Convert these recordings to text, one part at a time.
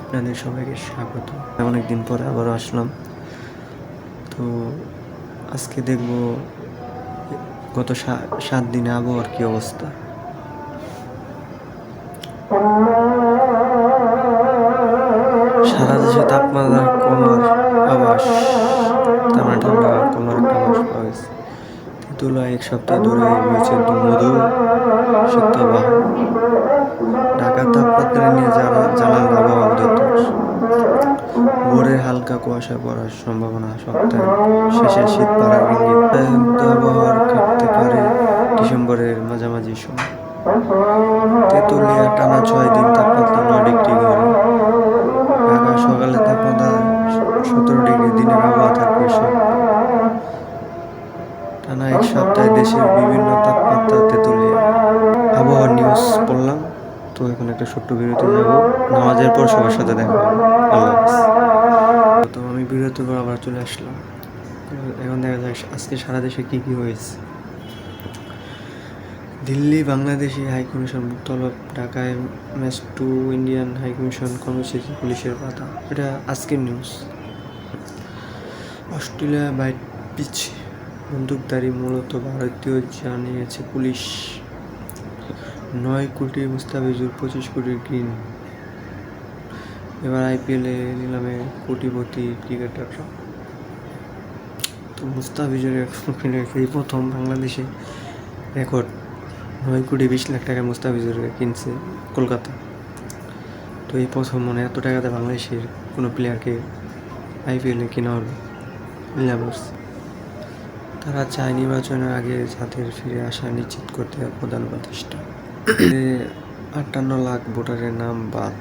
আপনাদের সবাইকে স্বাগত। অনেকদিন পরে আবারও আসলাম। তো আজকে দেখব গত 7 দিনে আবহাওয়ার কি অবস্থা। সারা দেশে তাপমাত্রা কমার আভাস, তার মানে ঠান্ডা কমার একটা আভাস পাওয়া গেছে। তেঁতুলায় 1 সপ্তাহ ধরে বইছে মধুর শীতবাহ। ঢাকার তাপমাত্রা নিয়ে জানাল আবহাওয়া অধিদপ্তর। ভোরে হালকা কুয়াশা পড়ার সম্ভাবনা, সপ্তাহের শেষে শীত পড়ার ইঙ্গিত। আবহাওয়ার কাটতে পারে ডিসেম্বরের মাঝামাঝি সময়। তেঁতুলিয়া টানা 6 দিন তাপমাত্রা 9 ডিগ্রি ঘরে। ঢাকা সকালে তাপমাত্রা 17 ডিগ্রি, দিনের আবহাওয়া থাকবে টানা 1 সপ্তাহে দেশের বিভিন্ন তাপমাত্রা। তেঁতুলিয়া আবহাওয়ার নিউজ পড়লাম। তো এখন একটা ছোট্ট বিরতি যাব, নামাজের পর সবার সাথে দেখা হবে। আল্লাহ হাফেজ। তো আমি বিরতির পর আবার চলে আসলাম। এখন দেখা যাক আজকে সারা দেশে কি কি হয়েছে। দিল্লি বাংলাদেশি হাইকমিশন মুক্তলব, ঢাকায় ম্যাচ টু ইন্ডিয়ান হাইকমিশন কর্মসূচি পুলিশের বাধা। এটা আজকের নিউজ। অস্ট্রেলিয়া বাইট পিচ বন্দুকধারী মূলত ভারতীয় জানিয়েছে পুলিশ। 9 কোটি মুস্তাফিজুর, 25 কোটির গ্রিন। এবার IPL-এ নিলামে কোটিপতি ক্রিকেটাররা। তো মুস্তাফিজুর এই প্রথম বাংলাদেশে রেকর্ড 9 কোটি 20 লাখ টাকা মুস্তাফিজুরকে কিনছে কলকাতা। তো এই প্রথম এত টাকাতে বাংলাদেশের কোনো প্লেয়ারকে IPL-এ কেনা হলো। তারা চায় নির্বাচনের আগে জাতির ফিরে আসা নিশ্চিত করতে প্রধান উপদেষ্টা। 58 লাখ ভোটারের নাম বাদ,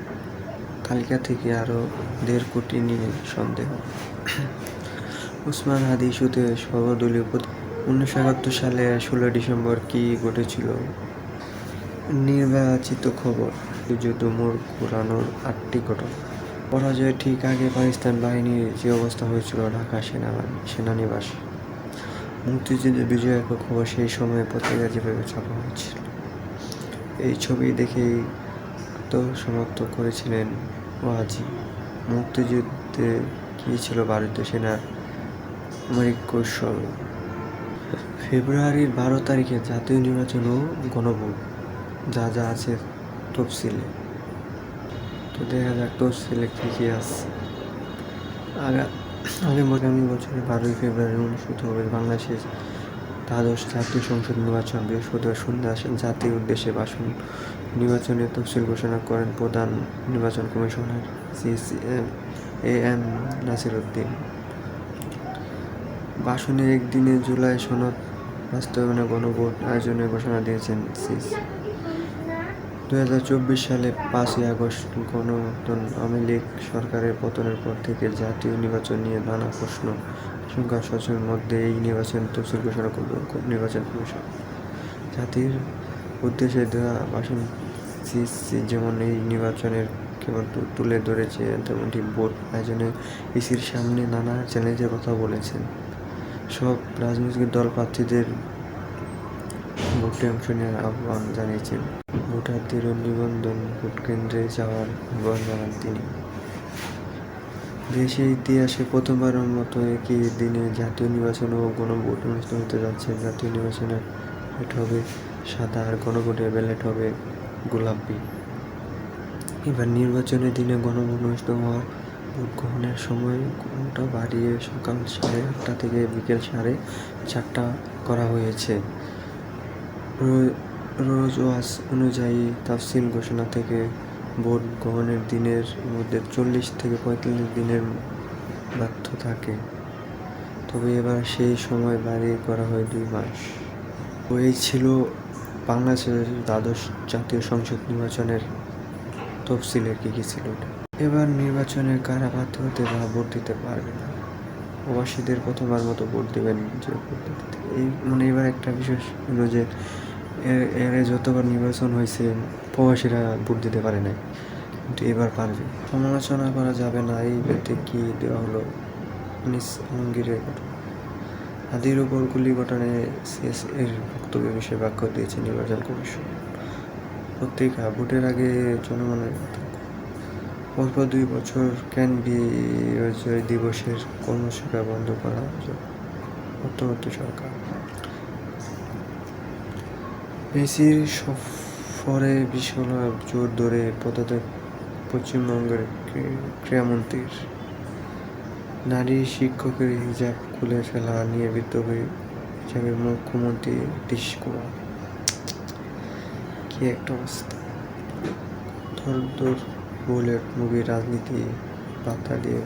তালিকা থেকে আরও 1.5 কোটি নিয়ে সন্দেহ। ওসমান হাদি ইস্যুতে সর্বদলীয় 1971 সালে 16 ডিসেম্বর কী ঘটেছিল? নির্বাচিত খবর, যুদ্ধ মোড় ঘোরানোর 8টি ঘটনা। পরাজয়ের ঠিক আগে পাকিস্তান বাহিনীর যে অবস্থা হয়েছিল ঢাকা সেনানিবাস। মুক্তিযুদ্ধের বিজয়ের খবর সেই সময়ে পত্রিকা যেভাবে ছাপা হয়েছিল। এই ছবি দেখেই আত্মসমর্থ করেছিলেন ওয়াজি। মুক্তিযুদ্ধে কী ছিল ভারতীয় সেনার সামরিক কৌশল? ফেব্রুয়ারির 12 তারিখে জাতীয় নির্বাচন ও গণভোট, যা যা আছে তফসিলে। তো দেখা যাক তফসিলে কী কী আছে। আগামী বছরের 12 ফেব্রুয়ারি অনুষ্ঠিত হবে বাংলাদেশের দ্বাদশ জাতীয় সংসদ নির্বাচন। বৃহস্পতিবার সন্ধ্যা জাতির উদ্দেশ্যে ভাষণ নির্বাচনের তফসিল ঘোষণা করেন প্রধান নির্বাচন কমিশনার AM নাসির উদ্দিন। ভাষণে একদিনে জুলাই সনদ বাস্তবায়নে গণভোট আয়োজনের ঘোষণা দিয়েছেন সিস। 2024 সালে 5ই আগস্ট গণঅভ্যুত্থান, আওয়ামী লীগ সরকারের পতনের পর থেকে জাতীয় নির্বাচন নিয়ে নানা প্রশ্ন আশঙ্কা সচেতনের মধ্যে এই নির্বাচনের তফসিল ঘোষণা করল নির্বাচন কমিশন। জাতির উদ্দেশ্যে দেওয়া ভাষণ সিএসসি যেমন এই নির্বাচনের কেবল তুলে ধরেছে, তেমনটি ভোট আয়োজনে ইসির সামনে নানা চ্যালেঞ্জের কথা বলেছেন। সব রাজনৈতিক দল প্রার্থীদের ভোটে অংশ নেওয়ার আহ্বান জানিয়েছেন। ভোটারদেরও নিবন্ধন ভোট কেন্দ্রে যাওয়ার আহ্বান জানান তিনি। দেশের ইতিহাসে প্রথমবারের মতো একই দিনে জাতীয় নির্বাচন ও গণভোট অনুষ্ঠিত হতে যাচ্ছে। জাতীয় নির্বাচনের ব্যালট হবে সাদা আর গণভোটের ব্যালট হবে গোলাপি। এবার নির্বাচনের দিনে গণভোট অনুষ্ঠিত হওয়ার ভোট গ্রহণের সময় ঘণ্টা বাড়িয়ে সকাল 8:30 থেকে বিকেল 4:30 করা হয়েছে। রোজওয়াজ অনুযায়ী তফসিল ঘোষণা থেকে ভোট গ্রহণের দিনের মধ্যে 40 থেকে 45 দিনের বাধ্য থাকে। তবে এবার সেই সময় বাড়িয়ে করা হয় 2 মাস। তো এই ছিল বাংলাদেশের দ্বাদশ জাতীয় সংসদ নির্বাচনের তফসিলের কী কী ছিল। এবার নির্বাচনের কারা প্রার্থী হতে বা ভোট দিতে পারবে না। প্রবাসীদের প্রথমবার মতো ভোট দেবেন যে এই এবার একটা বিশেষ হলো যে এর যতবার নির্বাচন হয়েছে প্রবাসীরা ভোট দিতে পারে নাই, কিন্তু এবার পারবে। সমালোচনা করা যাবে না, এই ব্যাপারে কি দেওয়া হলো আনিস আলমগীরের ঘটনা। হাদির ওপর গুলি ঘটনায় সিএসএর বক্তব্য বিষয়ে বাক্য দিয়েছে নির্বাচন কমিশন। পত্রিকা ভোটের আগে জনগণের পরপর 2 বছর কেন বিজয় দিবসের কর্মসূচি বন্ধ করা হয়েছে অন্তর্বর্তী সরকার। মেসির সফরে বিশ্বকাপ জোর ধরে পদত্যাগ পশ্চিমবঙ্গের ক্রীড়ামন্ত্রীর। নারী শিক্ষকের হিজাব খুলে ফেলা নিয়ে বিদ্রোহী হিসাবে মুখ্যমন্ত্রী নীতীশ কুমার। কি একটা অবস্থা! ধর বুলেট মুভি রাজনীতি বার্তা দিয়ে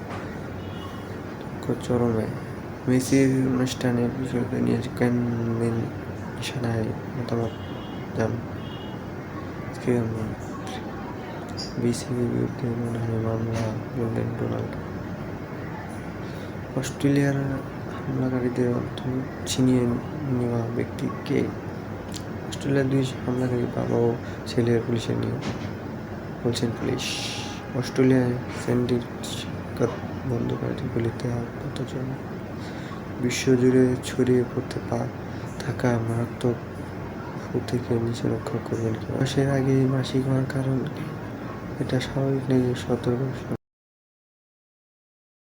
চরমে। মেসির অনুষ্ঠানে বিষয়টি নিয়ে কেন্দ্রীয় নিশানায় মতামত দেন ক্রীড়ামন্ত্রী। বিসিবির বিরুদ্ধে মানহানির মামলা বললেন ডোনাল্ড। অস্ট্রেলিয়ার হামলাকারীদের অর্থ ছিনিয়ে নেওয়া ব্যক্তি কে? অস্ট্রেলিয়ার 2 হামলাকারী বাবা ও ছেলের পুলিশে নিয়ে বলছেন পুলিশ। অস্ট্রেলিয়ায় সিন্ডিকেট বন্ধকারী গুলিতে আহতজন। বিশ্বজুড়ে ছড়িয়ে পড়তে থাকা মারাত্মক ফ্লু থেকে নিজে রক্ষা করবেন কি? মাসের আগেই মাসিক হওয়ার কারণ কি? এটা স্বাভাবিক নাকি সতর্ক?